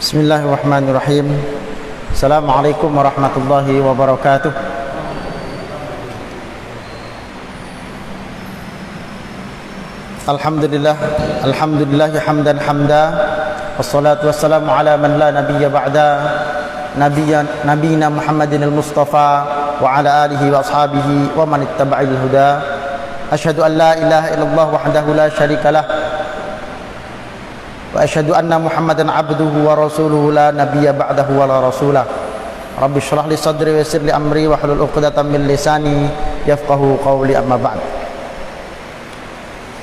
Bismillahirrahmanirrahim. Assalamualaikum warahmatullahi wabarakatuh. Alhamdulillah hamdan hamda. Wassalatu wassalamu ala man la nabiyya ba'da nabiyina Muhammadin al-Mustafa wa ala alihi wa ashabihi wa man ittaba'al huda. Asyhadu an la ilaha illallah wahdahu la syarikalah wa asyhadu anna Muhammadan abduhu wa rasuluhu la nabiyya ba'dahu wa la rasulah. Rabbi shrah li sadri wa yassir li amri wa hlul 'uqdatam min lisani yafqahu qawli, amma ba'd.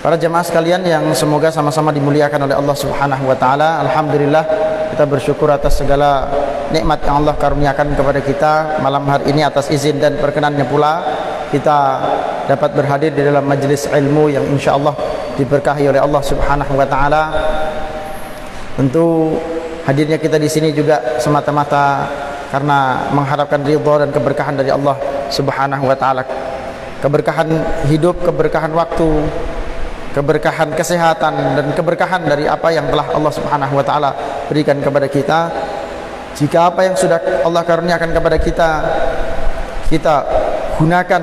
Para jemaah sekalian yang semoga sama-sama dimuliakan oleh Allah Subhanahu wa taala, alhamdulillah kita bersyukur atas segala nikmat yang Allah karuniakan kepada kita malam hari ini. Atas izin dan perkenannya pula kita dapat berhadir di dalam majelis ilmu yang insyaallah diberkahi oleh Allah Subhanahu wa taala. Tentu hadirnya kita di sini juga semata-mata karena mengharapkan ridha dan keberkahan dari Allah Subhanahu wa taala. Keberkahan hidup, keberkahan waktu, keberkahan kesehatan, dan keberkahan dari apa yang telah Allah Subhanahu wa taala berikan kepada kita. Jika apa yang sudah Allah karuniakan kepada kita, kita gunakan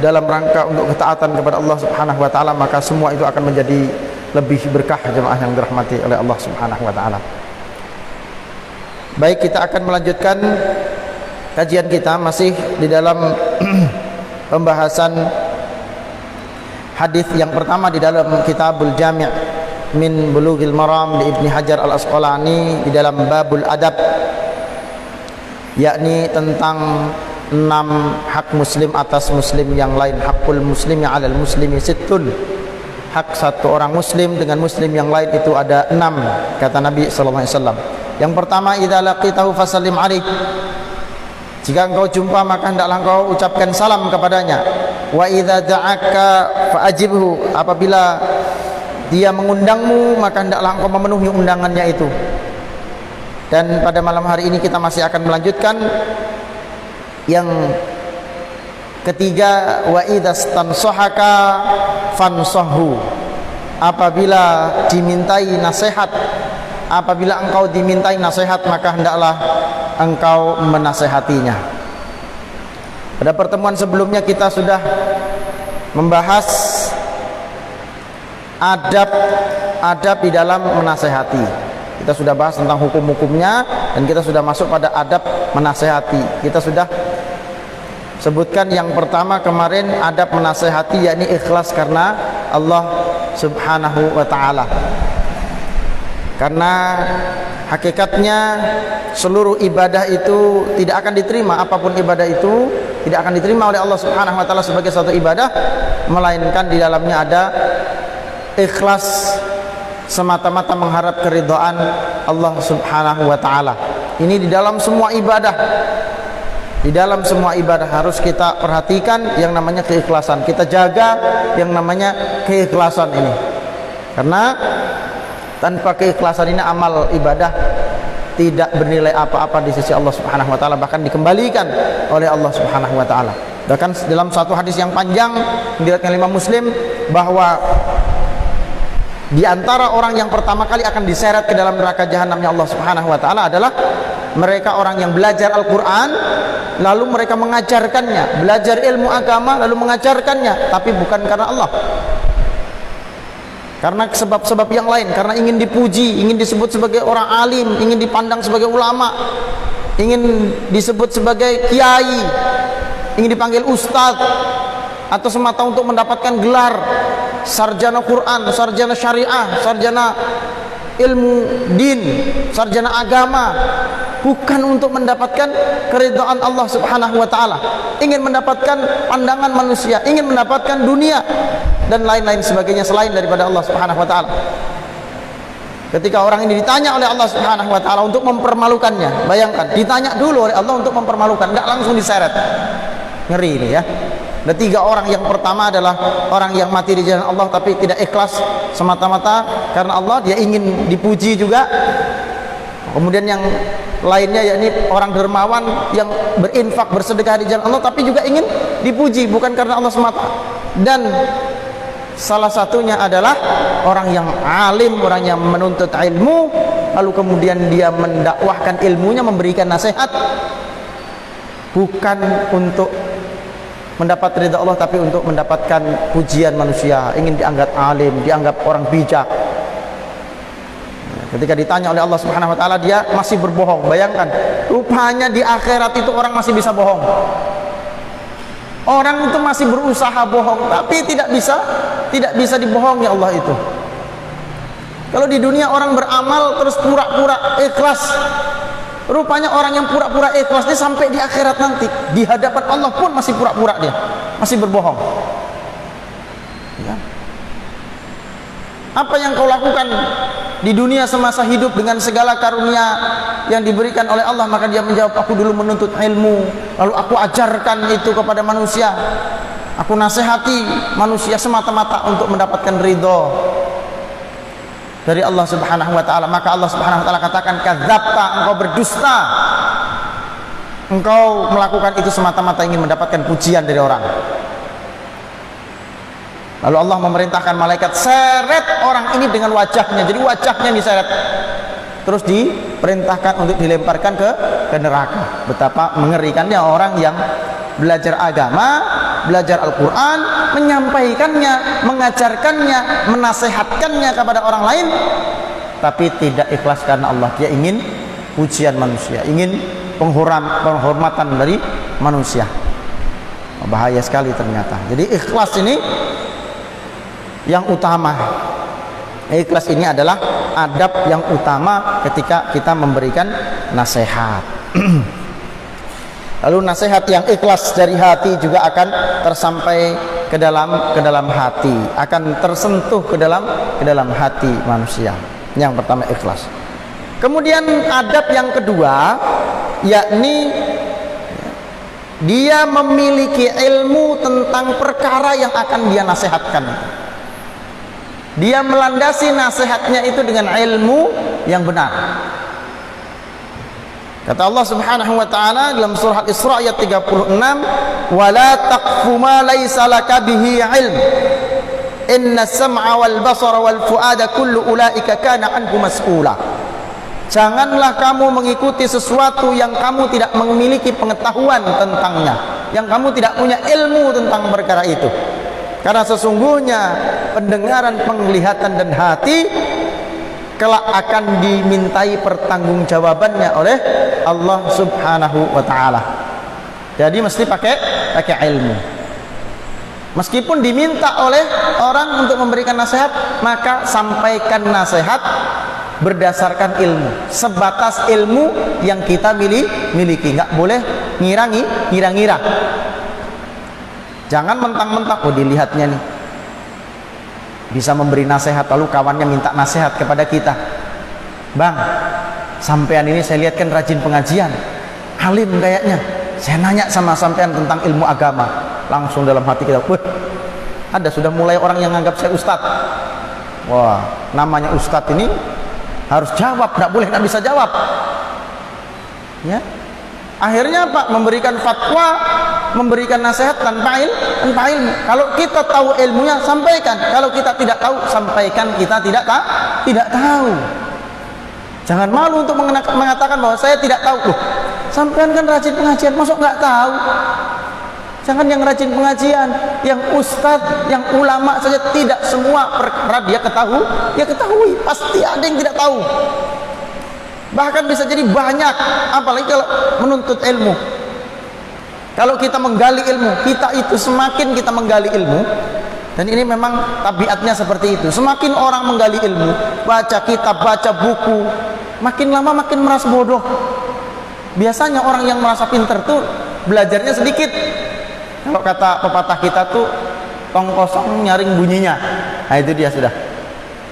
dalam rangka untuk ketaatan kepada Allah Subhanahu wa taala, maka semua itu akan menjadi lebih berkah, jemaah yang dirahmati oleh Allah Subhanahu wa taala. Baik, kita akan melanjutkan kajian kita masih di dalam pembahasan hadis yang pertama di dalam Kitabul Jami' min Bulughil Maram di Ibnu Hajar Al-Asqalani di dalam babul adab, yakni tentang 6 hak muslim atas muslim yang lain. Hakul muslimi 'alal muslimi sittun. Hak satu orang muslim dengan muslim yang lain itu ada 6, kata Nabi sallallahu alaihi wasallam. Yang pertama, idza laqitahu fasallim alaihi. Jika engkau jumpa maka hendaklah engkau ucapkan salam kepadanya. Wa idza da'aka fa'ajibhu. Apabila dia mengundangmu maka hendaklah engkau memenuhi undangannya itu. Dan pada malam hari ini kita masih akan melanjutkan yang ketiga, wa idzastansahaka fansahhu. Apabila dimintai nasihat, apabila engkau dimintai nasihat maka hendaklah engkau menasehatinya. Pada pertemuan sebelumnya kita sudah membahas adab di dalam menasehati. Kita sudah bahas tentang hukum-hukumnya dan kita sudah masuk pada adab menasehati. Kita sudah sebutkan yang pertama kemarin, adab menasehati, yakni ikhlas karena Allah Subhanahu wa ta'ala. Karena hakikatnya seluruh ibadah itu tidak akan diterima, apapun ibadah itu tidak akan diterima oleh Allah Subhanahu wa ta'ala sebagai satu ibadah, melainkan di dalamnya ada ikhlas semata-mata mengharap keridhaan Allah Subhanahu wa ta'ala. Ini di dalam semua ibadah. Di dalam semua ibadah harus kita perhatikan yang namanya keikhlasan. Kita jaga yang namanya keikhlasan ini. Karena tanpa keikhlasan ini amal ibadah tidak bernilai apa-apa di sisi Allah Subhanahu wa taala, bahkan dikembalikan oleh Allah Subhanahu wa taala. Bahkan dalam satu hadis yang panjang diriwayatkan Imam Muslim bahwa di antara orang yang pertama kali akan diseret ke dalam neraka jahanamnya Allah Subhanahu wa taala adalah mereka orang yang belajar Al-Qur'an lalu mereka mengajarkannya, belajar ilmu agama lalu mengajarkannya, tapi bukan karena Allah, karena sebab-sebab yang lain, karena ingin dipuji, ingin disebut sebagai orang alim, ingin dipandang sebagai ulama, ingin disebut sebagai kiai, ingin dipanggil ustadz, atau semata untuk mendapatkan gelar sarjana Quran, sarjana syariah, sarjana ilmu din, sarjana agama, bukan untuk mendapatkan keridhaan Allah Subhanahu wa taala, ingin mendapatkan pandangan manusia, ingin mendapatkan dunia dan lain-lain sebagainya selain daripada Allah Subhanahu wa taala. Ketika orang ini ditanya oleh Allah Subhanahu wa taala untuk mempermalukannya, bayangkan, ditanya dulu oleh Allah untuk mempermalukan, enggak langsung diseret. Ngeri ini ya. Ada 3 orang. Yang pertama adalah orang yang mati di jalan Allah tapi tidak ikhlas semata-mata karena Allah, dia ingin dipuji juga. Kemudian yang lainnya yakni orang dermawan yang berinfak, bersedekah di jalan Allah tapi juga ingin dipuji, bukan karena Allah semata. Dan salah satunya adalah orang yang alim, orang yang menuntut ilmu lalu kemudian dia mendakwahkan ilmunya, memberikan nasihat, bukan untuk mendapat ridha Allah, tapi untuk mendapatkan pujian manusia, ingin dianggap alim, dianggap orang bijak. Ketika ditanya oleh Allah Subhanahu wa taala, dia masih berbohong. Bayangkan, rupanya di akhirat itu orang masih bisa bohong. Orang itu masih berusaha bohong, tapi tidak bisa dibohongi Allah itu. Kalau di dunia orang beramal terus pura-pura ikhlas, rupanya orang yang pura-pura ikhlas dia sampai di akhirat nanti di hadapan Allah pun masih pura-pura, dia masih berbohong. Ya. Apa yang kau lakukan di dunia semasa hidup dengan segala karunia yang diberikan oleh Allah? Maka dia menjawab, aku dulu menuntut ilmu, lalu aku ajarkan itu kepada manusia, aku nasihati manusia semata-mata untuk mendapatkan ridho dari Allah Subhanahu wa taala. Maka Allah Subhanahu wa taala katakan, kadzabta, engkau berdusta, engkau melakukan itu semata-mata ingin mendapatkan pujian dari orang. Lalu Allah memerintahkan malaikat, seret orang ini dengan wajahnya. Jadi wajahnya diseret, terus diperintahkan untuk dilemparkan ke neraka. Betapa mengerikannya orang yang belajar agama, belajar Al-Quran, menyampaikannya, mengajarkannya, menasehatkannya kepada orang lain, tapi tidak ikhlas karena Allah. Dia ingin pujian manusia, ingin penghormatan dari manusia. Bahaya sekali ternyata. Jadi ikhlas ini yang utama. Ikhlas ini adalah adab yang utama ketika kita memberikan nasihat. Lalu nasihat yang ikhlas dari hati juga akan tersampai ke dalam hati, akan tersentuh ke dalam hati manusia. Yang pertama ikhlas. Kemudian adab yang kedua, yakni dia memiliki ilmu tentang perkara yang akan dia nasihatkan. Dia melandasi nasihatnya itu dengan ilmu yang benar. Kata Allah Subhanahu wa taala dalam surah Al-Isra ayat 36, "Wala taqfu ma laysa laka bihi 'ilm. Inna as-sam'a wal basara wal fu'ada kullu ulaika kana anhu mas'ula." Janganlah kamu mengikuti sesuatu yang kamu tidak memiliki pengetahuan tentangnya, yang kamu tidak punya ilmu tentang perkara itu. Karena sesungguhnya pendengaran, penglihatan dan hati kelak akan dimintai pertanggungjawabannya oleh Allah Subhanahu wa taala. Jadi mesti pakai ilmu. Meskipun diminta oleh orang untuk memberikan nasihat, maka sampaikan nasihat berdasarkan ilmu, sebatas ilmu yang kita miliki. Nggak boleh ngira-ngira. Jangan mentang-mentang, oh dilihatnya nih bisa memberi nasihat, lalu kawannya minta nasihat kepada kita, bang, sampean ini saya lihat kan rajin pengajian, alim kayaknya, saya nanya sama sampean tentang ilmu agama. Langsung dalam hati kita, wah, ada sudah mulai orang yang anggap saya ustadz. Wah, namanya ustadz ini harus jawab, tidak boleh tidak bisa jawab. Ya, akhirnya apa? Memberikan fatwa, memberikan nasihat tanpa ilmu. Kalau kita tahu ilmunya, sampaikan. Kalau kita tidak tahu, sampaikan kita tidak tahu. Jangan malu untuk mengatakan bahwa saya tidak tahu. Loh, sampean kan rajin pengajian, masuk nggak tahu? Jangan yang rajin pengajian, yang ustadz, yang ulama saja tidak semua perkara dia ketahui. Pasti ada yang tidak tahu. Bahkan bisa jadi banyak, apalagi kalau menuntut ilmu. Kalau kita menggali ilmu, kita itu semakin kita menggali ilmu, dan ini memang tabiatnya seperti itu. Semakin orang menggali ilmu, baca kitab, baca buku, makin lama makin merasa bodoh. Biasanya orang yang merasa pinter tuh belajarnya sedikit. Kalau kata pepatah kita tuh, tong kosong nyaring bunyinya. Nah itu dia sudah.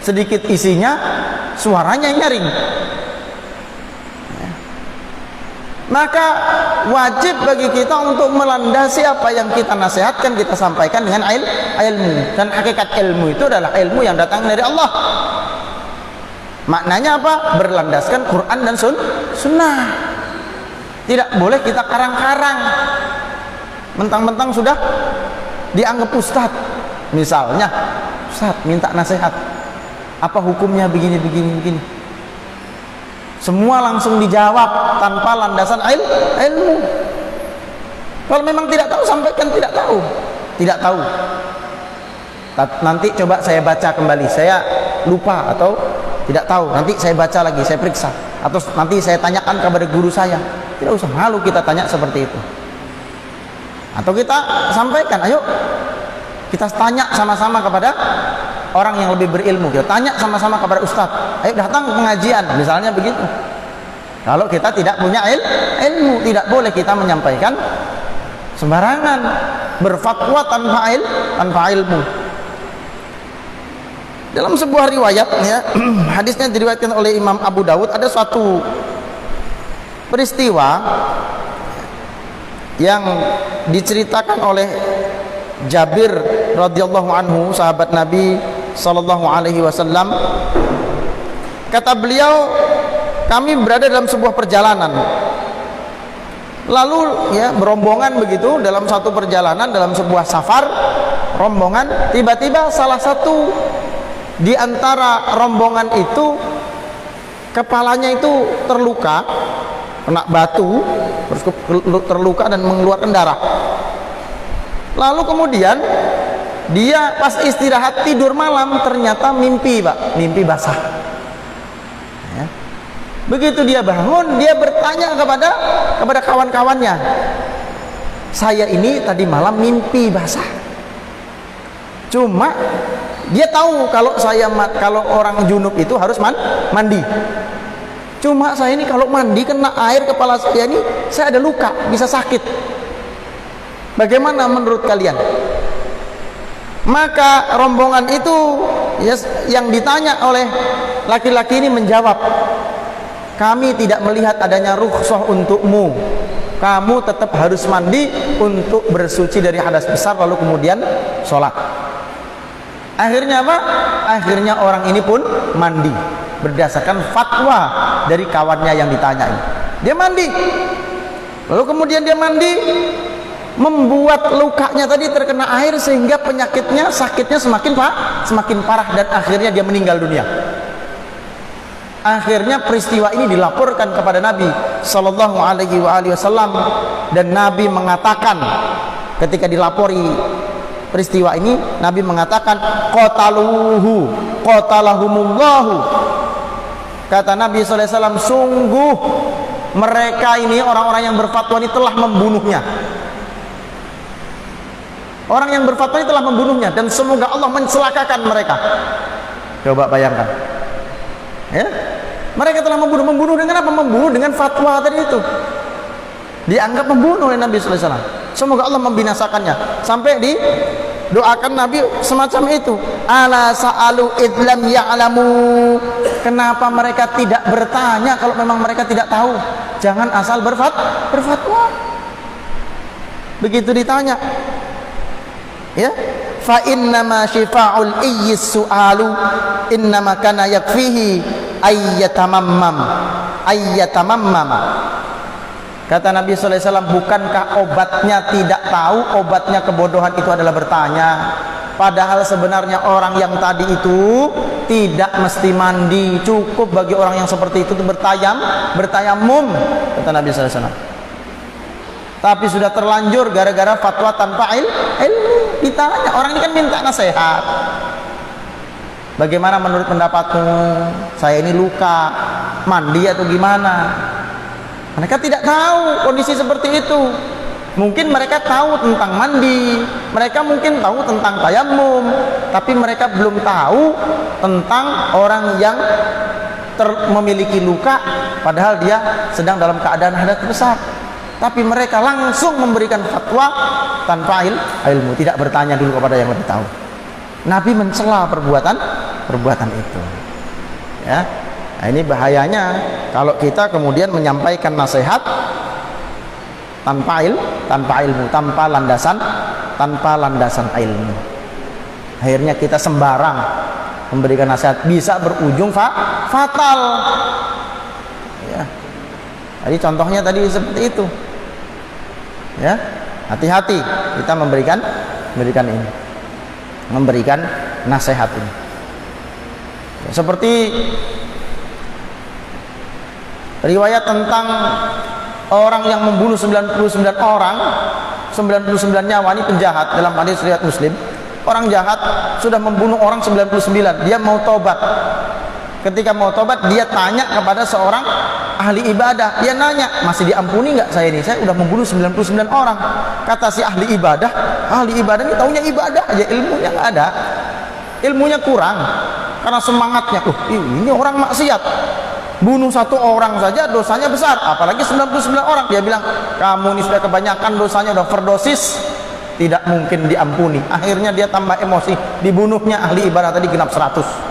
Sedikit isinya, suaranya yang nyaring. Maka wajib bagi kita untuk melandasi apa yang kita nasihatkan, kita sampaikan dengan ilmu. Dan hakikat ilmu itu adalah ilmu yang datang dari Allah. Maknanya apa? Berlandaskan Quran dan Sunnah. Tidak boleh kita karang-karang. Mentang-mentang sudah dianggap ustadz. Misalnya, ustadz minta nasihat, apa hukumnya begini. Semua langsung dijawab tanpa landasan ilmu. Kalau memang tidak tahu, sampaikan tidak tahu. Tidak tahu. Nanti coba saya baca kembali, saya lupa atau tidak tahu. Nanti saya baca lagi, saya periksa. Atau nanti saya tanyakan kepada guru saya. Tidak usah malu kita tanya seperti itu. Atau kita sampaikan, ayo kita tanya sama-sama kepada orang yang lebih berilmu. Kita tanya sama-sama kepada ustadz, ayo datang pengajian, misalnya begitu. Kalau kita tidak punya ilmu, tidak boleh kita menyampaikan sembarangan, berfatwa tanpa ilmu. Dalam sebuah riwayat, ya, hadisnya diriwayatkan oleh Imam Abu Dawud, ada suatu peristiwa yang diceritakan oleh Jabir radhiyallahu anhu, sahabat Nabi sallallahu alaihi wasallam. Kata beliau, kami berada dalam sebuah perjalanan. Lalu ya, berombongan begitu dalam satu perjalanan, dalam sebuah safar rombongan, tiba-tiba salah satu di antara rombongan itu kepalanya itu terluka, kena batu, terus terluka dan mengeluarkan darah. Lalu kemudian dia pas istirahat tidur malam ternyata mimpi, Pak, mimpi basah. Ya. Begitu dia bangun, dia bertanya kepada kawan-kawannya, saya ini tadi malam mimpi basah. Cuma dia tahu kalau orang junub itu harus mandi. Cuma saya ini kalau mandi kena air kepala saya ini, saya ada luka, bisa sakit. Bagaimana menurut kalian? Maka rombongan itu yang ditanya oleh laki-laki ini menjawab, kami tidak melihat adanya rukhsah untukmu. Kamu tetap harus mandi untuk bersuci dari hadas besar, lalu kemudian sholat. Akhirnya apa? Akhirnya orang ini pun mandi berdasarkan fatwa dari kawannya yang ditanyai. Dia mandi. Lalu kemudian dia mandi, membuat lukanya tadi terkena air sehingga penyakitnya, sakitnya semakin parah dan akhirnya dia meninggal dunia. Akhirnya peristiwa ini dilaporkan kepada Nabi sallallahu alaihi wasallam dan Nabi mengatakan ketika dilapori peristiwa ini, Nabi mengatakan qatalahumullahu. Kata Nabi sallallahu alaihi wasallam, sungguh mereka ini, orang-orang yang berfatwa ini telah membunuhnya. Orang yang berfatwa ini telah membunuhnya dan semoga Allah mencelakakan mereka. Coba bayangkan. Ya? Mereka telah membunuh dengan apa? Membunuh dengan fatwa tadi itu. Dianggap membunuh oleh Nabi sallallahu alaihi wasallam. Semoga Allah membinasakannya. Sampai didoakan Nabi semacam itu. Ala sa'alu idlam ya'lamu. Kenapa mereka tidak bertanya kalau memang mereka tidak tahu? Jangan asal berfatwa. Begitu ditanya, ya, fa innama syifa'ul iyyis su'alu innama kana yakfihi ayyatamammama. Kata Nabi sallallahu alaihi wasallam, bukankah obatnya tidak tahu, obatnya kebodohan itu adalah bertanya. Padahal sebenarnya orang yang tadi itu tidak mesti mandi, cukup bagi orang yang seperti itu bertayamum, kata Nabi sallallahu alaihi wasallam. Tapi sudah terlanjur gara-gara fatwa tanpa ilmu. Ditanya, orang ini kan minta nasihat. Bagaimana menurut pendapatmu? Saya ini luka, mandi atau gimana? Mereka tidak tahu kondisi seperti itu. Mungkin mereka tahu tentang mandi, mereka mungkin tahu tentang tayamum, tapi mereka belum tahu tentang orang yang memiliki luka padahal dia sedang dalam keadaan hadas besar. Tapi mereka langsung memberikan fatwa tanpa ilmu, tidak bertanya dulu kepada yang lebih tahu. Nabi mencela perbuatan itu. Ya. Nah, ini bahayanya kalau kita kemudian menyampaikan nasihat tanpa ilmu, tanpa landasan ilmu. Akhirnya kita sembarang memberikan nasihat, bisa berujung fatal. Ya. Jadi contohnya tadi seperti itu. Ya, hati-hati kita memberikan ini, memberikan nasihat ini. Ya, seperti riwayat tentang orang yang membunuh 99 orang, 99 nyawa, ini penjahat dalam hadis riwayat Muslim. Orang jahat sudah membunuh orang 99, dia mau tobat. Ketika mau tobat, dia tanya kepada seorang ahli ibadah. Dia nanya, masih diampuni nggak saya ini? Saya udah membunuh 99 orang. Kata si ahli ibadah ini taunya ibadah aja, ilmunya nggak ada, ilmunya kurang. Karena semangatnya, ini orang maksiat, bunuh satu orang saja dosanya besar, apalagi 99 orang. Dia bilang, kamu ini sudah kebanyakan dosanya, udah overdosis, tidak mungkin diampuni. Akhirnya dia tambah emosi, dibunuhnya ahli ibadah tadi genap 100.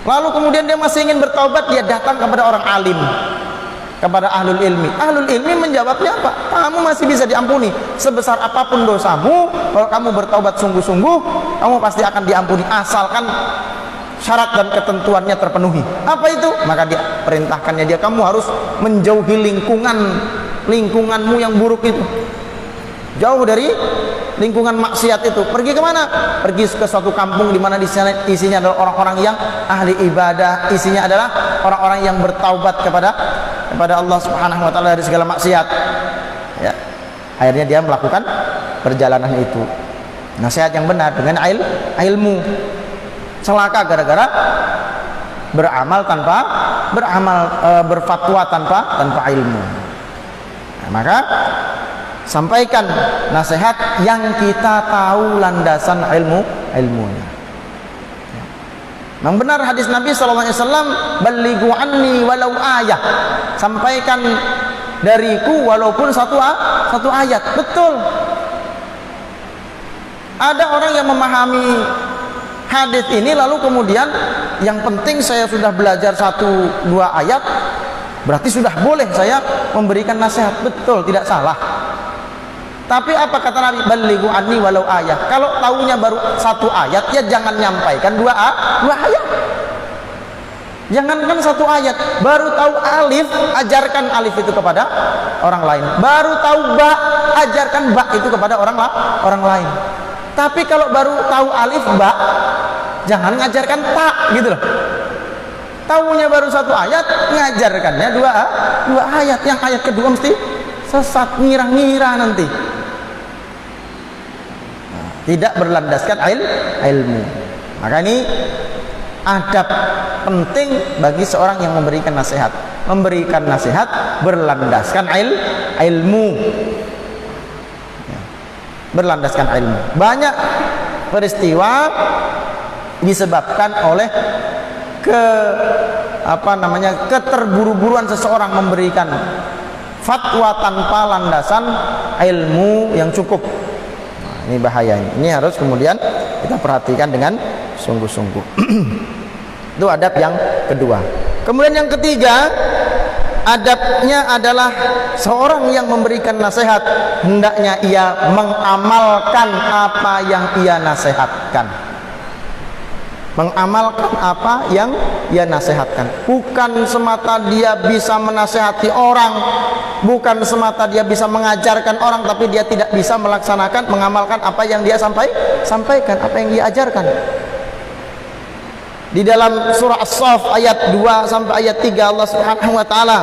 Lalu kemudian dia masih ingin bertaubat, dia datang kepada orang alim, kepada ahlul ilmi. Ahlul ilmi menjawabnya apa? Kamu masih bisa diampuni. Sebesar apapun dosamu, kalau kamu bertaubat sungguh-sungguh, kamu pasti akan diampuni, asalkan syarat dan ketentuannya terpenuhi. Apa itu? Maka dia perintahkannya dia, kamu harus menjauhi lingkunganmu yang buruk itu. Jauh dari lingkungan maksiat itu. Pergi kemana? Pergi ke suatu kampung di mana di sana isinya adalah orang-orang yang ahli ibadah, isinya adalah orang-orang yang bertaubat kepada Allah Subhanahu wa taala dari segala maksiat. Ya. Akhirnya dia melakukan perjalanan itu. Nasihat yang benar dengan ilmu. Celaka gara-gara berfatwa tanpa ilmu. Nah, maka sampaikan nasihat yang kita tahu landasan ilmunya. Memang benar hadis Nabi SAW, balighu anni walau ayah, sampaikan dariku walaupun satu ayat. Betul. Ada orang yang memahami hadis ini lalu kemudian yang penting saya sudah belajar 1-2 ayat, berarti sudah boleh saya memberikan nasihat. Betul, tidak salah. Tapi apa kata Nabi? Balighu anni walau ayat. Kalau tahunya baru 1 ayat, ya jangan nyampaikan 2 ayat. Jangankan 1 ayat, baru tahu alif, ajarkan alif itu kepada orang lain. Baru tahu ba, ajarkan ba itu kepada orang lain. Tapi kalau baru tahu alif ba, jangan ngajarkan ta, gitu loh. Tahunya baru 1 ayat, ngajarkannya 2 ayat. Yang ayat kedua mesti sesat, ngira-ngira nanti. Tidak berlandaskan ilmu. Maka ini adab penting bagi seorang yang memberikan nasihat. Memberikan nasihat berlandaskan ilmu. Berlandaskan ilmu. Banyak peristiwa disebabkan oleh keterburu-buruan seseorang memberikan fatwa tanpa landasan ilmu yang cukup. Ini bahaya ini harus kemudian kita perhatikan dengan sungguh-sungguh. Itu adab yang kedua. Kemudian yang ketiga, adabnya adalah seorang yang memberikan nasihat hendaknya ia mengamalkan apa yang ia nasihatkan. Mengamalkan apa yang ia nasihatkan. Bukan semata dia bisa menasihati orang, bukan semata dia bisa mengajarkan orang, tapi dia tidak bisa melaksanakan, mengamalkan apa yang dia sampaikan, apa yang dia ajarkan. Di dalam surah As-Saff ayat 2 sampai ayat 3 Allah Subhanahu wa taala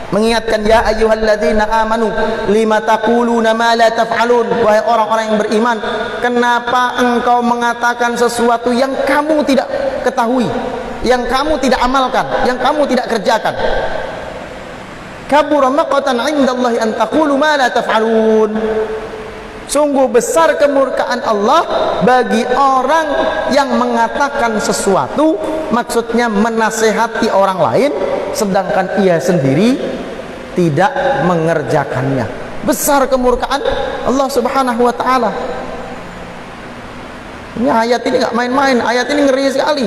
mengingatkan, ya ayyuhalladzina amanu lima taquluna ma la taf'alun. Wahai orang-orang yang beriman, kenapa engkau mengatakan sesuatu yang kamu tidak ketahui, yang kamu tidak amalkan, yang kamu tidak kerjakan? Kabura maqatan 'indallahi an taqulu ma la taf'alun. Sungguh besar kemurkaan Allah bagi orang yang mengatakan sesuatu, maksudnya menasehati orang lain, sedangkan ia sendiri tidak mengerjakannya. Besar kemurkaan Allah Subhanahu wa taala. Ini ayat ini nggak main-main, ayat ini ngeri sekali.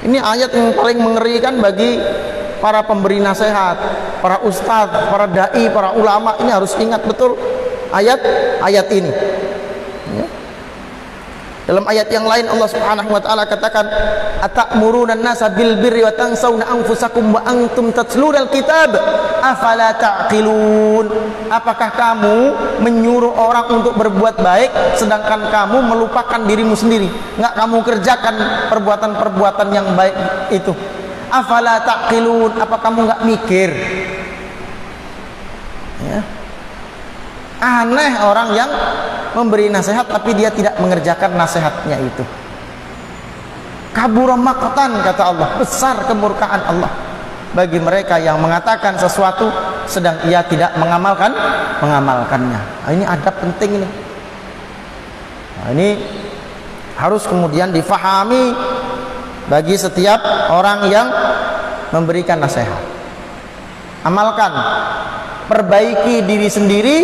Ini ayat yang paling mengerikan bagi para pemberi nasihat, para ustadz, para dai, para ulama. Ini harus ingat betul ayat ini. Ya. Dalam ayat yang lain Allah Subhanahu wa taala katakan, atamuruna an-nasa bil birri wa tansawna anfusakum wa antum tatlunal kitab afala ta'qilun. Apakah kamu menyuruh orang untuk berbuat baik sedangkan kamu melupakan dirimu sendiri? Enggak kamu kerjakan perbuatan-perbuatan yang baik itu. afala taqilun, apa kamu nggak mikir? Ya. Aneh orang yang memberi nasihat tapi dia tidak mengerjakan nasihatnya itu. Kabura maqtan, kata Allah, besar kemurkaan Allah bagi mereka yang mengatakan sesuatu sedang ia tidak mengamalkannya. Nah, ini adab penting ini. Nah, ini harus kemudian difahami bagi setiap orang yang memberikan nasihat. Amalkan, perbaiki diri sendiri,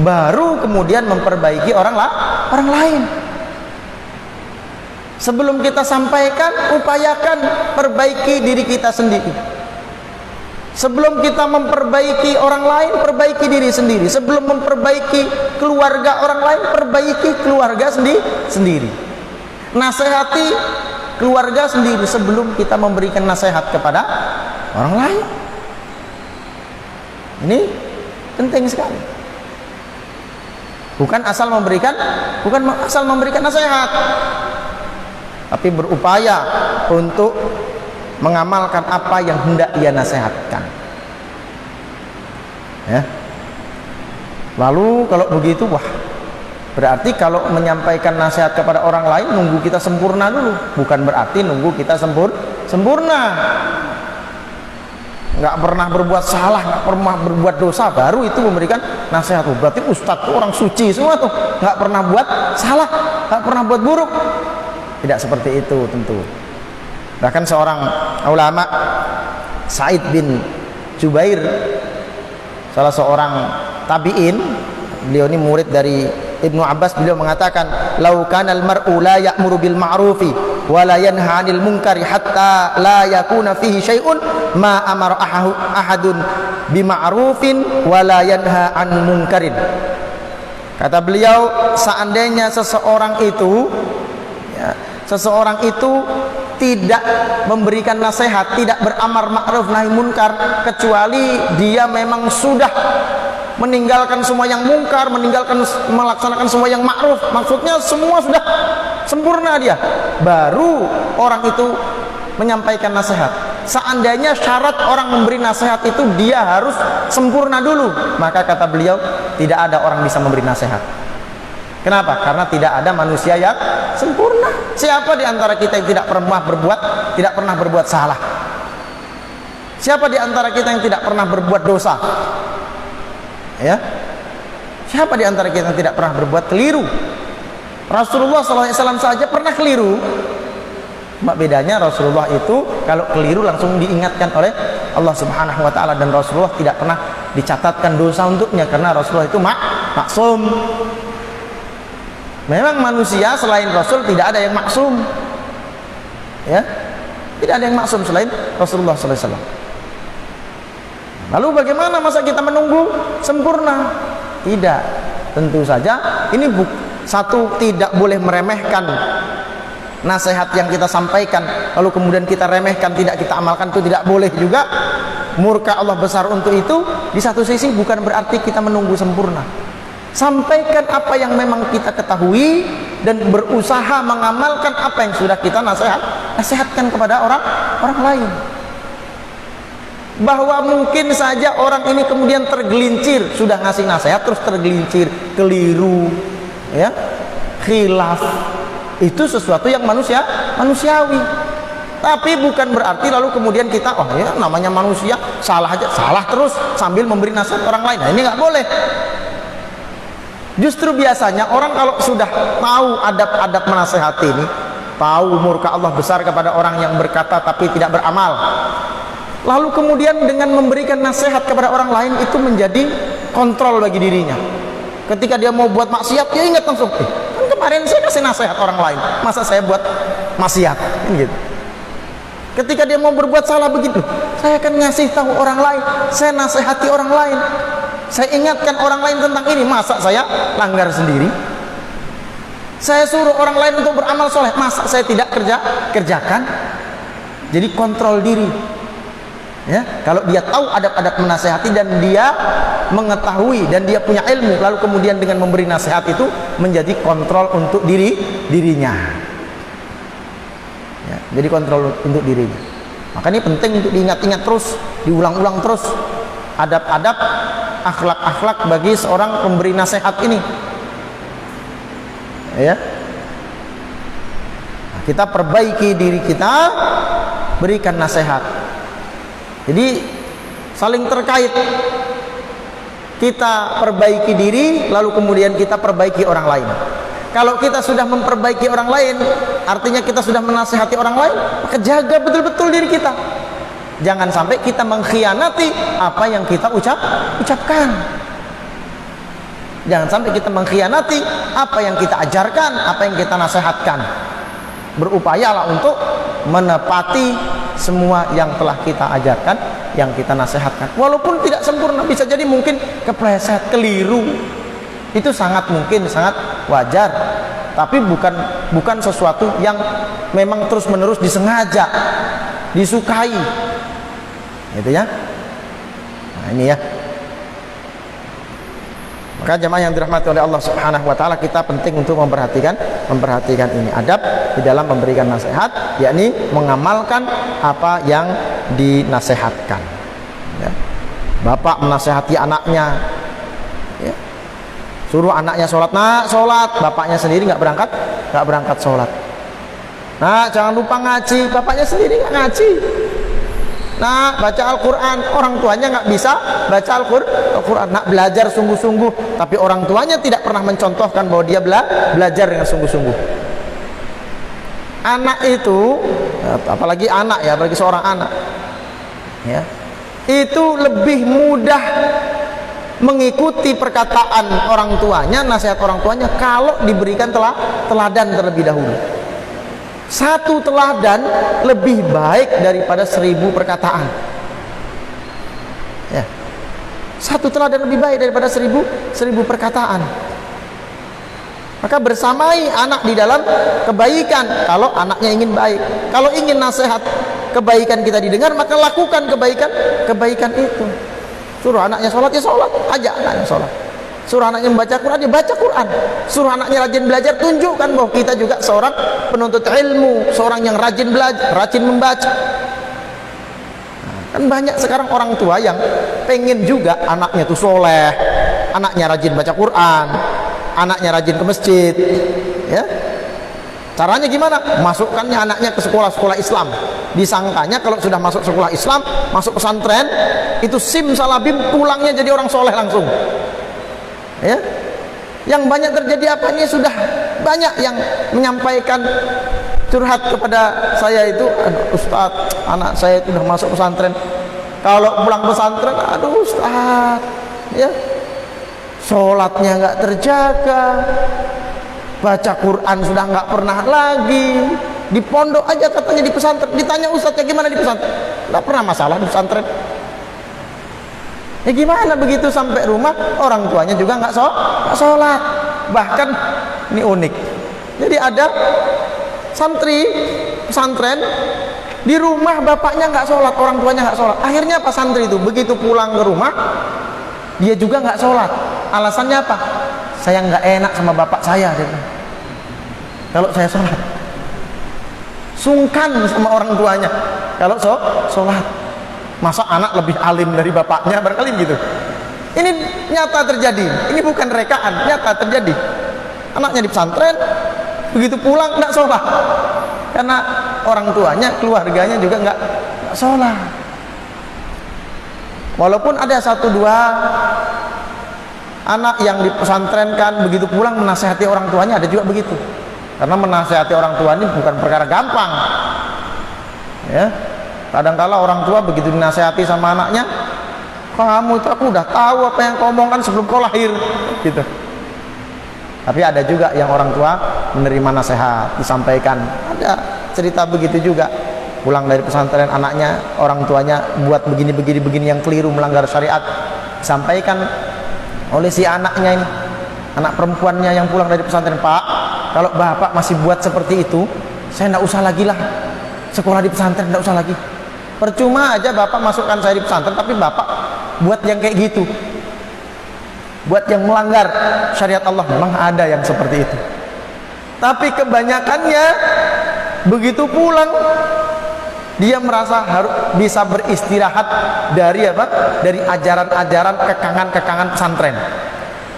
baru kemudian memperbaiki orang lain. Sebelum kita sampaikan, upayakan perbaiki diri kita sendiri. Sebelum kita memperbaiki orang lain, perbaiki diri sendiri. Sebelum memperbaiki keluarga orang lain, perbaiki keluarga sendiri. Nasihati keluarga sendiri sebelum kita memberikan nasihat kepada orang lain. Ini penting sekali. Bukan asal memberikan nasihat, tapi berupaya untuk mengamalkan apa yang hendak ia nasihatkan. Ya. Lalu kalau begitu, wah, berarti kalau menyampaikan nasihat kepada orang lain nunggu kita sempurna dulu. Bukan berarti nunggu kita sempurna. Nggak pernah berbuat salah, nggak pernah berbuat dosa, baru itu memberikan nasihat. Berarti ustadz tuh orang suci semua tuh, nggak pernah buat salah, nggak pernah buat buruk. Tidak seperti itu tentu. Bahkan seorang ulama, Sa'id bin Jubair, salah seorang tabi'in, beliau ini murid dari Ibnu Abbas, beliau mengatakan, "Lau kanal mar'u la ya'muru bil ma'rufi wa la yanha 'anil munkari hatta la yakuna fihi syai'un ma amara ahadun bi ma'rufin wa la yanha 'an munkarin." Kata beliau, seandainya seseorang itu tidak memberikan nasihat, tidak beramar ma'ruf nahi munkar, kecuali dia memang sudah meninggalkan semua yang mungkar, melaksanakan semua yang ma'ruf, maksudnya semua sudah sempurna dia, baru orang itu menyampaikan nasihat. Seandainya syarat orang memberi nasihat itu dia harus sempurna dulu, maka kata beliau tidak ada orang bisa memberi nasihat. Kenapa? Karena tidak ada manusia yang sempurna. Siapa di antara kita yang tidak pernah berbuat salah? Siapa di antara kita yang tidak pernah berbuat dosa? Ya? Siapa di antara kita yang tidak pernah berbuat keliru? Rasulullah SAW saja pernah keliru. Cuma bedanya Rasulullah itu kalau keliru langsung diingatkan oleh Allah Subhanahu wa taala, dan Rasulullah tidak pernah dicatatkan dosa untuknya karena Rasulullah itu maksum. Memang manusia selain Rasul tidak ada yang maksum, ya, tidak ada yang maksum selain Rasulullah SAW. Lalu bagaimana masa kita menunggu sempurna? Tidak, tentu saja ini satu, tidak boleh meremehkan nasihat yang kita sampaikan lalu kemudian kita remehkan, tidak kita amalkan, itu tidak boleh juga. Murka Allah besar untuk itu. Di satu sisi bukan berarti kita menunggu sempurna. Sampaikan apa yang memang kita ketahui dan berusaha mengamalkan apa yang sudah kita nasihatkan kepada orang lain. Bahwa mungkin saja orang ini kemudian tergelincir, sudah ngasih nasihat terus tergelincir, keliru, ya, khilaf, itu sesuatu yang manusiawi. Tapi bukan berarti lalu kemudian kita, oh ya namanya manusia, salah aja, salah terus sambil memberi nasihat orang lain. Nah, ini nggak boleh. Justru biasanya orang kalau sudah tahu adab-adab menasehati ini, tahu murka Allah besar kepada orang yang berkata tapi tidak beramal, lalu kemudian dengan memberikan nasihat kepada orang lain, itu menjadi kontrol bagi dirinya. Ketika dia mau buat maksiat, dia ingat langsung, kan kemarin saya kasih nasihat orang lain, masa saya buat maksiat, kan gitu. Ketika dia mau berbuat salah begitu, saya akan ngasih tahu orang lain, saya nasihati orang lain, saya ingatkan orang lain tentang ini, masa saya langgar sendiri? Saya suruh orang lain untuk beramal soleh, masa saya tidak kerjakan? Jadi kontrol diri. Ya, kalau dia tahu adab-adab menasehati dan dia mengetahui dan dia punya ilmu, lalu kemudian dengan memberi nasihat itu menjadi kontrol untuk dirinya. Ya, jadi kontrol untuk dirinya. Maka ini penting untuk diingat-ingat terus, diulang-ulang terus adab-adab, akhlak-akhlak bagi seorang pemberi nasihat ini. Ya. Nah, kita perbaiki diri kita, berikan nasihat. Jadi saling terkait. Kita perbaiki diri, lalu kemudian kita perbaiki orang lain. Kalau kita sudah memperbaiki orang lain, artinya kita sudah menasihati orang lain, maka jaga betul-betul diri kita. Jangan sampai kita mengkhianati apa yang kita ucapkan. Jangan sampai kita mengkhianati apa yang kita ajarkan, apa yang kita nasihatkan. Berupayalah untuk menepati semua yang telah kita ajarkan, yang kita nasihatkan. Walaupun tidak sempurna, bisa jadi mungkin kepleset, keliru. Itu sangat mungkin, sangat wajar, tapi bukan sesuatu yang memang terus-menerus disengaja, disukai, gitu ya. Nah ini ya. Maka jemaah yang dirahmati oleh Allah Subhanahu wa taala, kita penting untuk memperhatikan ini adab di dalam memberikan nasihat, yakni mengamalkan apa yang dinasehatkan. Ya. Bapak menasehati anaknya, ya. Suruh anaknya sholat, nak sholat, bapaknya sendiri nggak berangkat sholat. Nah, jangan lupa ngaji, bapaknya sendiri nggak ngaji. Nah, baca Al-Quran, orang tuanya nggak bisa baca Al-Quran. Nak belajar sungguh-sungguh, tapi orang tuanya tidak pernah mencontohkan bahwa dia belajar dengan sungguh-sungguh. Anak itu, apalagi anak ya, apalagi seorang anak, ya, itu lebih mudah mengikuti perkataan orang tuanya, nasihat orang tuanya, kalau diberikan teladan terlebih dahulu. Satu teladan lebih baik daripada 1000 perkataan. Ya. Satu teladan lebih baik daripada 1000 perkataan. Maka bersamai anak di dalam kebaikan kalau anaknya ingin baik. Kalau ingin nasihat kebaikan kita didengar, maka lakukan kebaikan itu. Suruh anaknya sholat, ya sholat, ajak anaknya sholat. Suruh anaknya membaca Quran, ya baca Quran. Suruh anaknya rajin belajar, tunjukkan bahwa kita juga seorang penuntut ilmu, seorang yang rajin belajar, rajin membaca. Nah, kan banyak sekarang orang tua yang pengen juga anaknya tuh soleh, anaknya rajin baca Quran, anaknya rajin ke masjid, ya. Caranya gimana? Masukkannya anaknya ke sekolah-sekolah Islam. Disangkanya kalau sudah masuk sekolah Islam, masuk pesantren, itu simsalabim pulangnya jadi orang soleh langsung. Ya, yang banyak terjadi apa ini, sudah banyak yang menyampaikan curhat kepada saya itu, Ustadz, anak saya itu sudah masuk pesantren. Kalau pulang pesantren, aduh Ustadz, ya, sholatnya nggak terjaga, baca Quran sudah nggak pernah lagi. Di pondok aja katanya di pesantren, ditanya Ustadznya gimana di pesantren, nggak pernah masalah di pesantren. Ya gimana begitu sampai rumah, orang tuanya juga nggak sholat. Bahkan ini unik, jadi ada santri pesantren di rumah, bapaknya nggak sholat, orang tuanya nggak sholat. Akhirnya apa, santri itu begitu pulang ke rumah dia juga nggak sholat. Alasannya apa? Saya nggak enak sama bapak saya, kalau saya sholat. Sungkan sama orang tuanya kalau sholat. Masa anak lebih alim dari bapaknya, barangkali gitu. Ini nyata terjadi, ini bukan rekaan, nyata terjadi. Anaknya di pesantren, begitu pulang nggak sholat, karena orang tuanya, keluarganya juga nggak sholat. Walaupun ada 1-2 anak yang dipesantrenkan, begitu pulang menasihati orang tuanya, ada juga begitu. Karena menasihati orang tua ini bukan perkara gampang, ya. Kadang-kala orang tua begitu dinasihati sama anaknya, kamu itu, aku udah tahu apa yang kau omongkan sebelum kau lahir, gitu. Tapi ada juga yang orang tua menerima nasihat, disampaikan. Ada cerita begitu juga, pulang dari pesantren, anaknya, orang tuanya buat begini yang keliru, melanggar syariat, disampaikan oleh si anaknya ini, anak perempuannya yang pulang dari pesantren. Pak, kalau bapak masih buat seperti itu, saya nggak usah lagi lah sekolah di pesantren, nggak usah lagi. Percuma aja bapak masukkan saya di pesantren, tapi bapak buat yang kayak gitu, buat yang melanggar syariat Allah. Memang ada yang seperti itu, tapi kebanyakannya begitu pulang Dia merasa harus bisa beristirahat dari apa? Dari ajaran-ajaran kekangan-kekangan pesantren.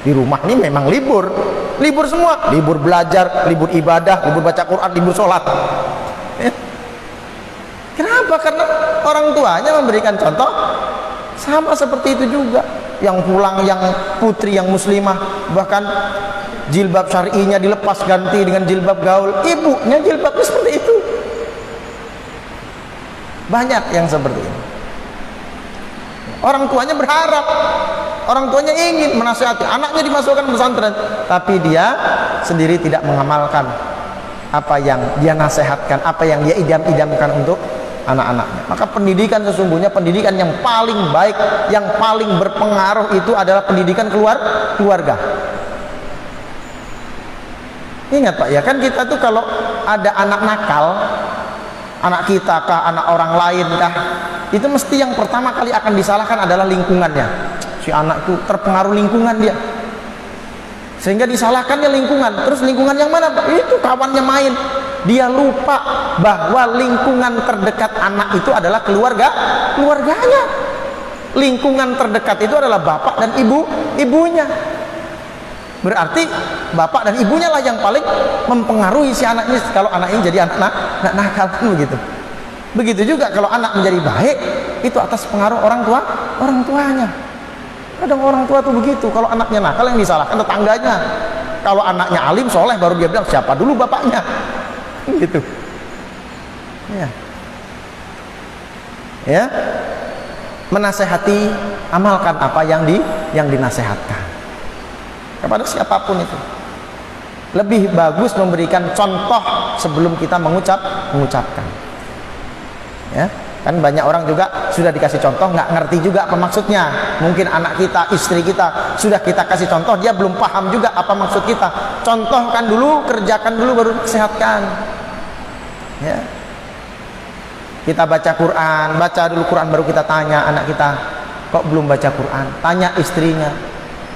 Di rumah ini memang libur semua, libur belajar, libur ibadah, libur baca Quran, libur sholat. Ya. Kenapa? Karena orang tuanya memberikan contoh. Sama seperti itu juga. Yang pulang, yang putri, yang muslimah, bahkan jilbab syar'inya dilepas ganti dengan jilbab gaul, ibunya jilbabnya seperti itu. Banyak yang seperti ini. Orang tuanya berharap, orang tuanya ingin menasihati anaknya dimasukkan pesantren, tapi dia sendiri tidak mengamalkan apa yang dia nasihatkan, apa yang dia idam-idamkan untuk anak-anaknya. Maka pendidikan sesungguhnya, pendidikan yang paling baik, yang paling berpengaruh itu adalah pendidikan keluarga. Ingat Pak ya, kan kita tuh kalau ada anak nakal, anak kita kah, anak orang lain kah, itu mesti yang pertama kali akan disalahkan adalah lingkungannya. Si anak itu terpengaruh lingkungan dia, sehingga disalahkannya lingkungan. Terus lingkungan yang mana Pak? Itu kawannya main. Dia lupa bahwa lingkungan terdekat anak itu adalah keluarganya. Lingkungan terdekat itu adalah bapak dan ibunya. Berarti bapak dan ibunya lah yang paling mempengaruhi si anak ini. Kalau anak ini jadi anak nakal begitu. Begitu juga kalau anak menjadi baik, itu atas pengaruh orang tuanya. Kadang orang tua tuh begitu. Kalau anaknya nakal yang disalahkan tetangganya. Kalau anaknya alim soleh baru dia bilang siapa dulu bapaknya. Gitu. Ya. Menasehati, amalkan apa yang dinasehatkan. Kepada siapapun itu. Lebih bagus memberikan contoh sebelum kita mengucapkan. Ya. Kan banyak orang juga sudah dikasih contoh nggak ngerti juga apa maksudnya. Mungkin anak kita, istri kita sudah kita kasih contoh, dia belum paham juga apa maksud kita. Contohkan dulu, kerjakan dulu, baru sehatkan. Ya. Kita baca Quran, baca dulu Quran, baru kita tanya anak kita, kok belum baca Quran? Tanya istrinya,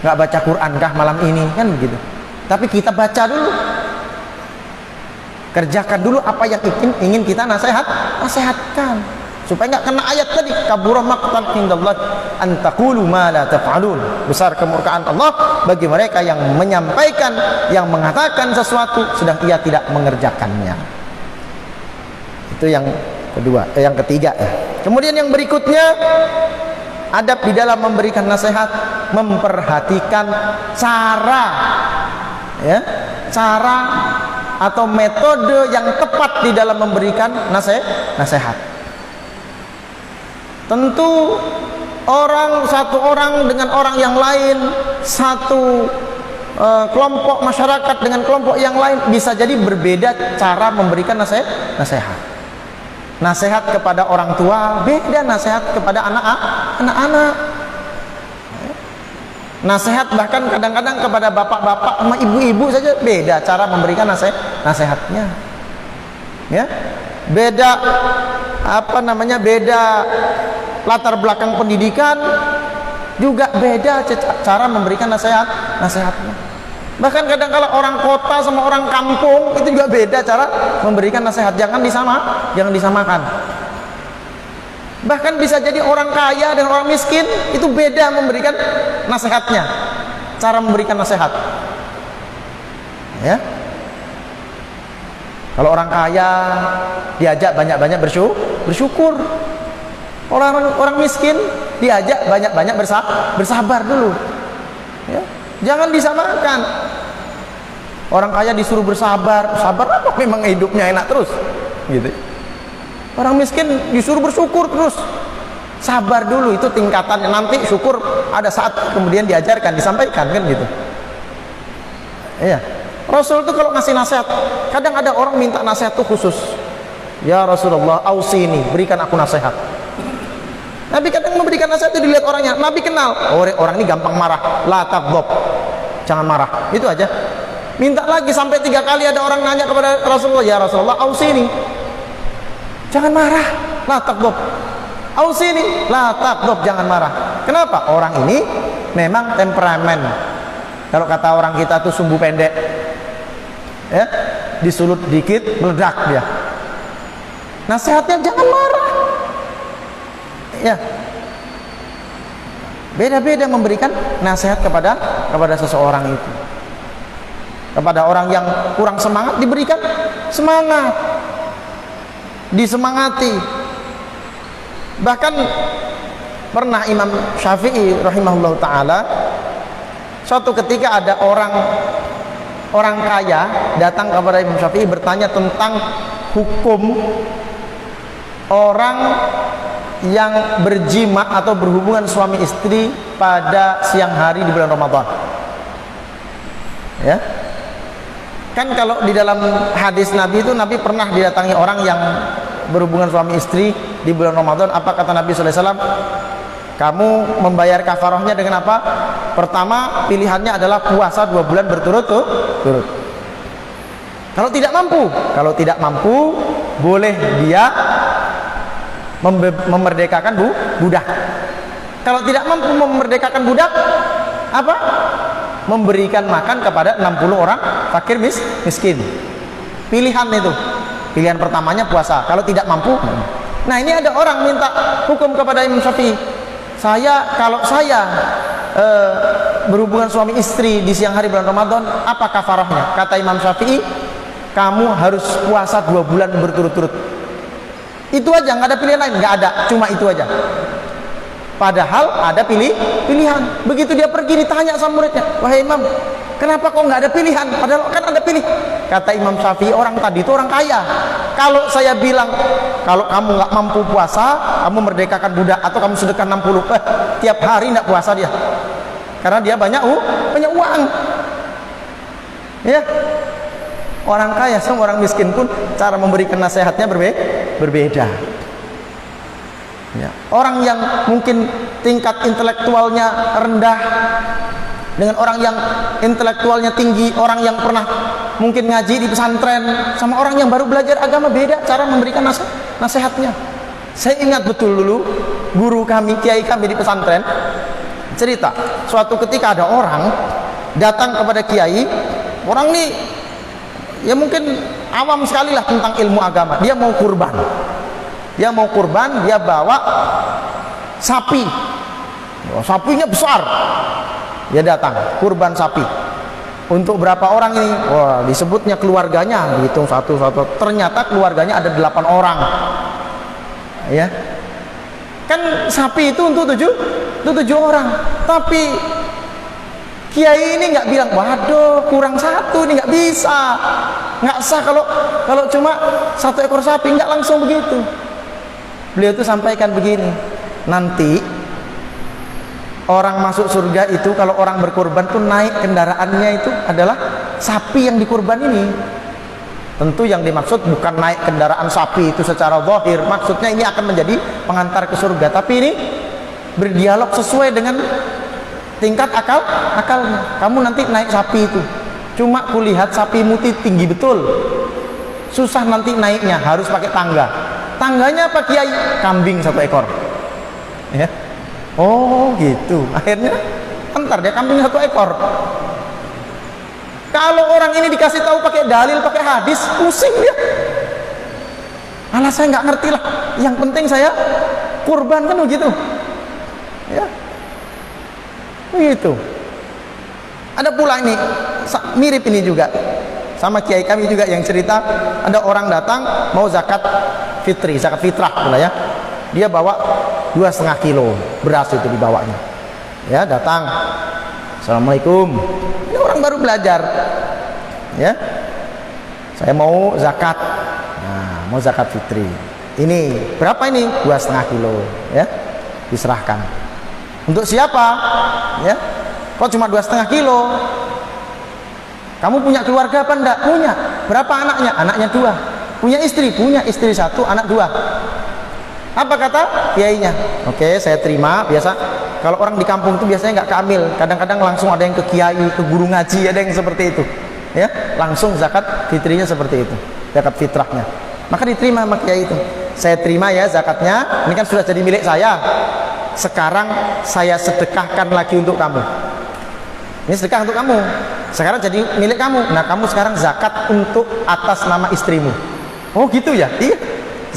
nggak baca Quran kah malam ini? Kan begitu. Tapi kita baca dulu, kerjakan dulu apa yang ingin kita nasihatkan, supaya nggak kena ayat tadi, kabura maqtan indallah an taqulu ma la taf'alun. Besar kemurkaan Allah bagi mereka yang menyampaikan, yang mengatakan sesuatu sedang ia tidak mengerjakannya. Itu yang kedua, yang ketiga ya. Kemudian yang berikutnya, adab di dalam memberikan nasihat, memperhatikan cara ya, cara atau metode yang tepat di dalam memberikan nasihat. Tentu satu orang dengan orang yang lain, satu kelompok masyarakat dengan kelompok yang lain bisa jadi berbeda cara memberikan nasihat. Nasihat kepada orang tua beda, nasihat kepada anak-anak. Nasihat bahkan kadang-kadang kepada bapak-bapak sama ibu-ibu saja beda cara memberikan nasihatnya. Ya. Beda beda latar belakang pendidikan, juga beda cara memberikan nasihatnya. Bahkan kadang kala orang kota sama orang kampung itu juga beda cara memberikan nasihat. Jangan disamakan. Bahkan bisa jadi orang kaya dan orang miskin itu beda memberikan nasihatnya, cara memberikan nasihat. Ya. Kalau orang kaya diajak banyak-banyak bersyukur. Orang miskin diajak banyak-banyak bersabar dulu. Ya. Jangan disamakan. Orang kaya disuruh bersabar apa? Memang hidupnya enak terus, gitu. Orang miskin disuruh bersyukur terus. Sabar dulu, itu tingkatannya. Nanti syukur ada saat kemudian diajarkan, disampaikan, kan gitu. Iya. Rasul itu kalau ngasih nasihat, kadang ada orang minta nasihat itu khusus. Ya Rasulullah, ausini, berikan aku nasihat. Nabi kadang memberikan nasihat itu dilihat orangnya. Nabi kenal, orang ini gampang marah. La taghdab, jangan marah. Itu aja. Minta lagi sampai 3 kali ada orang nanya kepada Rasulullah, ya Rasulullah, ausini, jangan marah. La taghdab, ausini, la taghdab, jangan marah. Kenapa? Orang ini memang temperamen. Kalau kata orang kita tuh sumbu pendek. Ya, disulut dikit meledak dia. nasihatnya jangan marah. Ya, beda-beda memberikan nasihat kepada seseorang itu. Kepada orang yang kurang semangat diberikan semangat, disemangati. Bahkan pernah Imam Syafi'i rahimahullah ta'ala, suatu ketika ada orang kaya datang kepada Imam Syafi'i bertanya tentang hukum orang yang berjima atau berhubungan suami istri pada siang hari di bulan Ramadan. Ya, kan kalau di dalam hadis Nabi itu, Nabi pernah didatangi orang yang berhubungan suami istri di bulan Ramadan. Apa kata Nabi SAW? Kamu membayar kafarahnya dengan apa? Pertama, pilihannya adalah puasa 2 bulan berturut-turut. Kalau tidak mampu, boleh dia memerdekakan budak. Kalau tidak mampu memerdekakan budak, apa? Memberikan makan kepada 60 orang fakir miskin. Pilihan itu. Pilihan pertamanya puasa. Kalau tidak mampu, nah ini ada orang minta hukum kepada Imam Syafi'i. Kalau saya berhubungan suami istri di siang hari bulan Ramadan, apa kafarahnya? Kata Imam Syafi'i, kamu harus puasa 2 bulan berturut-turut. Itu aja, nggak ada pilihan lain, nggak ada, cuma itu aja. Padahal ada pilihan. Begitu dia pergi ditanya sama muridnya, wahai Imam, kenapa kok nggak ada pilihan? Padahal kan ada pilih. Kata Imam Syafi'i, orang tadi itu orang kaya. Kalau saya bilang, kalau kamu nggak mampu puasa, kamu merdekakan budak atau kamu sedekah 60, tiap hari nggak puasa dia, karena dia banyak uang. Ya, orang kaya sama orang miskin pun cara memberikan nasihatnya berbeda. Ya. Orang yang mungkin tingkat intelektualnya rendah dengan orang yang intelektualnya tinggi, orang yang pernah mungkin ngaji di pesantren sama orang yang baru belajar agama, beda cara memberikan nasihatnya. Saya ingat betul dulu guru kami, kiai kami di pesantren cerita, suatu ketika ada orang datang kepada kiai. Orang ini ya mungkin awam sekali lah tentang ilmu agama. Dia mau kurban, dia bawa sapi. Sapinya besar. Dia datang kurban sapi. Untuk berapa orang ini? Wah, disebutnya keluarganya, dihitung satu-satu. Ternyata keluarganya ada 8 orang. Ya. Kan sapi itu untuk 7 orang. Tapi kiai ini nggak bilang, waduh kurang 1 ini nggak bisa, nggak sah kalau cuma 1 ekor sapi, nggak langsung begitu. Beliau itu sampaikan begini, nanti orang masuk surga itu kalau orang berkorban tuh naik kendaraannya itu adalah sapi yang dikorban ini. Tentu yang dimaksud bukan naik kendaraan sapi itu secara zahir, maksudnya ini akan menjadi pengantar ke surga, tapi ini berdialog sesuai dengan tingkat akalnya. Kamu nanti naik sapi itu, cuma kulihat sapi muti tinggi betul, susah nanti naiknya, harus pakai tangga. Tangganya apa kiai? Kambing 1 ekor. Ya. Oh gitu. Akhirnya antar dia kambing 1 ekor. Kalau orang ini dikasih tahu pakai dalil, pakai hadis, pusing dia. Alah, saya nggak ngerti lah. Yang penting saya kurban, kan begitu. Ya. Begitu. Ada pula ini mirip ini juga sama kiai kami juga yang cerita, ada orang datang mau zakat fitrah pula ya. Dia bawa 2,5 kilo beras itu dibawanya. Ya, datang. Assalamualaikum. Ini orang baru belajar. Ya. Saya mau zakat. Nah, mau zakat fitri. Ini berapa ini? 2,5 kilo, ya. Diserahkan. Untuk siapa? Ya. Kok cuma 2,5 kilo? Kamu punya keluarga apa enggak? Punya. Berapa anaknya? Anaknya 2. Punya istri? Punya istri 1, anak 2. Apa kata kiainya? Oke, saya terima. Biasa kalau orang di kampung itu biasanya nggak keambil. Kadang-kadang langsung ada yang ke kiai, ke guru ngaji, ada yang seperti itu. Ya, langsung zakat fitrinya seperti itu. Zakat fitrahnya. Maka diterima sama kiai itu. Saya terima ya zakatnya. Ini kan sudah jadi milik saya. Sekarang saya sedekahkan lagi untuk kamu. Ini sedekah untuk kamu. Sekarang jadi milik kamu. Nah, kamu sekarang zakat untuk atas nama istrimu. Oh gitu ya? Iya.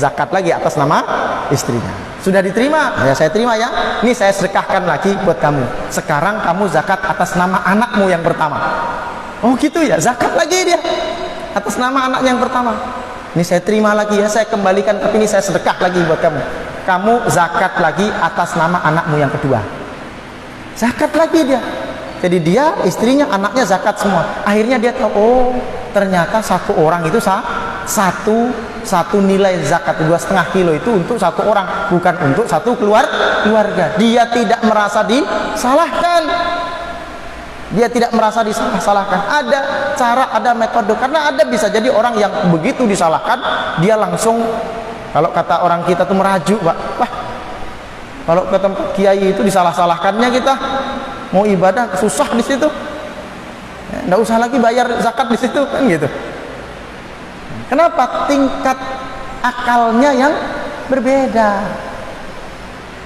zakat lagi atas nama istrinya. Sudah diterima, ya saya terima ya. Ini saya sedekahkan lagi buat kamu. Sekarang kamu zakat atas nama anakmu yang pertama. Oh gitu ya, zakat lagi dia atas nama anaknya yang pertama. Ini saya terima lagi ya, saya kembalikan, tapi ini saya sedekah lagi buat kamu. Kamu zakat lagi atas nama anakmu yang kedua. Zakat lagi dia. Jadi dia, istrinya, anaknya zakat semua. Akhirnya dia tahu, oh ternyata satu orang itu satu nilai zakat 2,5 kilo itu untuk satu orang, bukan untuk satu keluarga. Dia tidak merasa disalahkan. Dia tidak merasa disalahkan. Ada cara, ada metode. Karena ada bisa jadi orang yang begitu disalahkan, dia langsung, kalau kata orang kita tuh merajuk, Pak. Wah, kalau ke tempat kiai itu disalah-salahkannya kita. Mau ibadah susah di situ. Nggak usah lagi bayar zakat di situ kan gitu. Kenapa? Tingkat akalnya yang berbeda.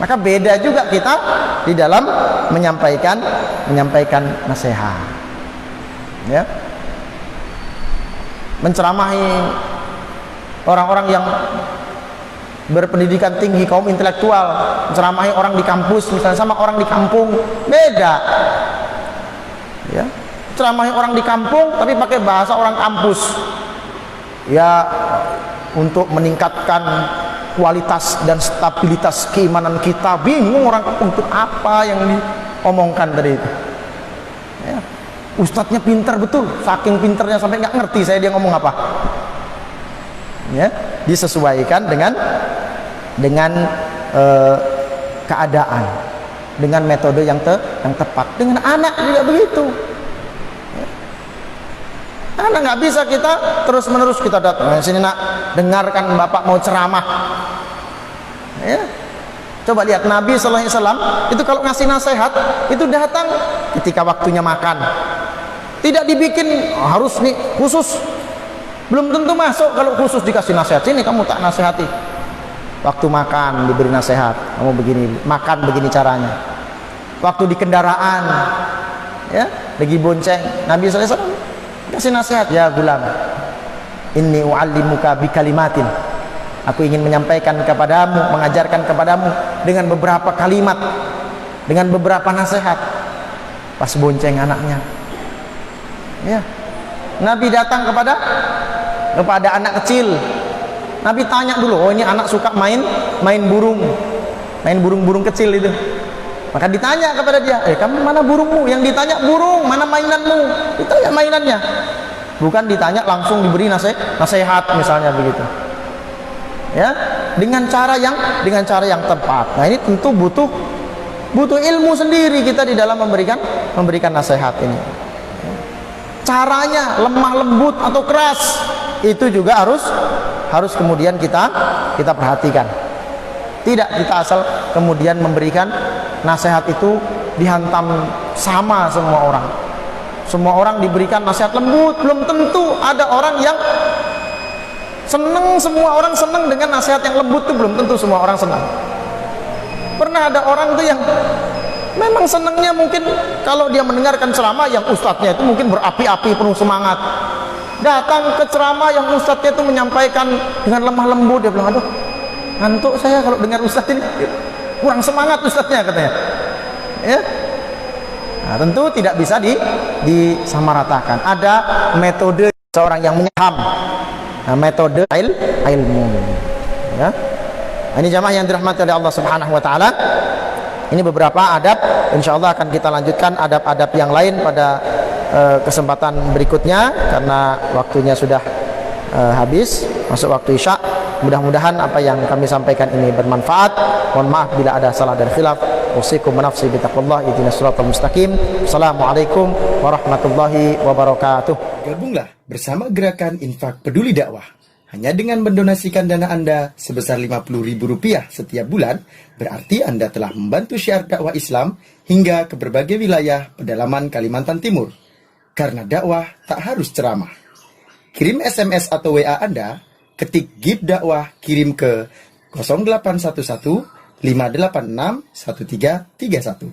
Maka beda juga kita di dalam menyampaikan nasihat. Ya. Menceramahi orang-orang yang berpendidikan tinggi, kaum intelektual, menceramahi orang di kampus misalnya sama orang di kampung, beda. Ya. Ceramahi orang di kampung tapi pakai bahasa orang kampus. Ya, untuk meningkatkan kualitas dan stabilitas keimanan kita. Bingung orang untuk apa yang diomongkan tadi itu. Ya. Ustadznya pintar betul, saking pintarnya sampai nggak ngerti saya dia ngomong apa. Ya, disesuaikan dengan keadaan, dengan metode yang tepat. Dengan anak juga begitu. Ya. Anak nggak bisa kita terus menerus kita datang sini nak dengarkan bapak mau ceramah. Ya. Coba lihat Nabi Sallallahu Alaihi Wasallam itu kalau ngasih nasihat itu datang ketika waktunya makan. Tidak dibikin harus nih khusus. Belum tentu masuk kalau khusus dikasih nasihat. Sini kamu tak nasihati. Waktu makan diberi nasihat. Kamu begini, makan begini caranya. Waktu di kendaraan, ya, lagi bonceng, Nabi SAW kasih nasihat, ya gulam, inni u'allimuka bi kalimatin. Aku ingin menyampaikan kepadamu, mengajarkan kepadamu dengan beberapa kalimat, dengan beberapa nasihat. Pas bonceng anaknya. Ya. Nabi datang kepada anak kecil. Nabi tanya dulu, oh ini anak suka main burung kecil itu. Maka ditanya kepada dia, kamu mana burungmu? Yang ditanya burung, mana mainanmu? Ditanya mainannya. Bukan ditanya langsung diberi nasihat misalnya begitu. Ya, dengan cara yang tepat. Nah, ini tentu butuh ilmu sendiri kita di dalam memberikan nasihat ini. Caranya lemah lembut atau keras itu juga harus kemudian kita perhatikan. Tidak kita asal kemudian memberikan nasihat itu dihantam sama semua orang. Semua orang diberikan nasihat lembut, belum tentu. Ada orang yang seneng, semua orang seneng dengan nasihat yang lembut itu belum tentu semua orang senang. Pernah ada orang tuh yang memang senangnya mungkin kalau dia mendengarkan ceramah yang ustadznya itu mungkin berapi-api penuh semangat. Datang ke ceramah yang ustadznya itu menyampaikan dengan lemah lembut, dia bilang, aduh ngantuk saya kalau dengar ustadz ini, kurang semangat ustadznya katanya. Ya, nah, tentu tidak bisa disamaratakan. Ada metode seorang yang menyaham, nah, metode ilmu. Ya, ini jamaah yang dirahmati oleh Allah Subhanahu Wa Taala. Ini beberapa adab, insya Allah akan kita lanjutkan adab-adab yang lain pada kesempatan berikutnya karena waktunya sudah habis, masuk waktu isya. Mudah-mudahan apa yang kami sampaikan ini bermanfaat. Mohon maaf bila ada salah dan khilaf. Usikum nafsi bitaqwallah ihdinas siratal mustaqim. Assalamualaikum warahmatullahi wabarakatuh. Gabunglah bersama gerakan Infak Peduli Dakwah. Hanya dengan mendonasikan dana Anda sebesar Rp50.000 setiap bulan, berarti Anda telah membantu syiar dakwah Islam hingga ke berbagai wilayah pedalaman Kalimantan Timur. Karena dakwah tak harus ceramah. Kirim SMS atau WA Anda, ketik GIB dakwah, kirim ke 0811 586 1331.